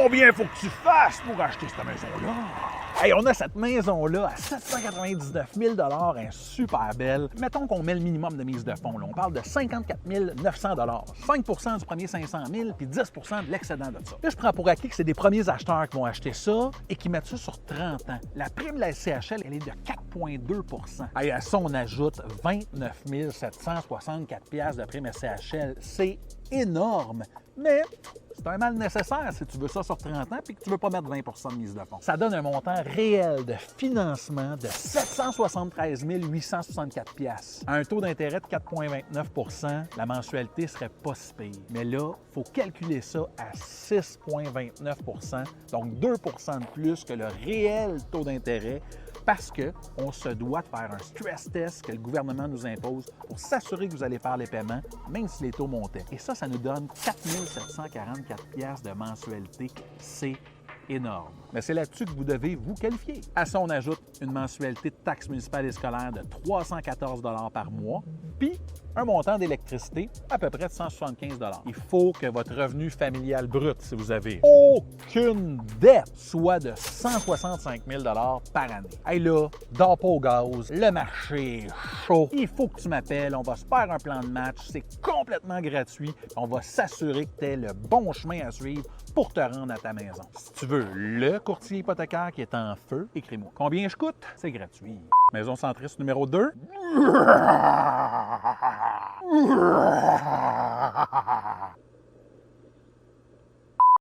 Combien faut que tu fasses pour acheter cette maison-là? Hey, on a cette maison-là à 799 000 $, elle est super belle. Mettons qu'on met le minimum de mise de fonds. Là. On parle de 54 900 $. 5 du premier 500 000 puis 10 de l'excédent de ça. Là, je prends pour acquis que c'est des premiers acheteurs qui vont acheter ça et qui mettent ça sur 30 ans. La prime de la SCHL, elle est de 4,2 % Hey, à ça, on ajoute 29 764 $ de prime SCHL. C'est énorme, mais c'est un mal nécessaire si tu veux ça sur 30 ans et que tu ne veux pas mettre 20 de mise de fonds. Ça donne un montant réel de financement de 773 864 $ à un taux d'intérêt de 4,29 %. La mensualité serait pas si pire. Mais là, il faut calculer ça à 6,29 %, donc 2 % de plus que le réel taux d'intérêt, parce qu'on se doit de faire un stress test que le gouvernement nous impose pour s'assurer que vous allez faire les paiements, même si les taux montaient. Et ça nous donne 4 744 $ de mensualité. C'est énorme. Mais c'est là-dessus que vous devez vous qualifier. À ça, on ajoute une mensualité de taxe municipale et scolaire de 314 $ par mois, puis un montant d'électricité à peu près de 175 $. Il faut que votre revenu familial brut, si vous avez aucune dette, soit de 165 000 $ par année. Hey là, dors pas au gaz, le marché est chaud. Il faut que tu m'appelles, on va se faire un plan de match, c'est complètement gratuit. On va s'assurer que tu aies le bon chemin à suivre pour te rendre à ta maison. Si tu veux le courtier hypothécaire qui est en feu, écris-moi. Combien je coûte? C'est gratuit. Maison centriste numéro 2.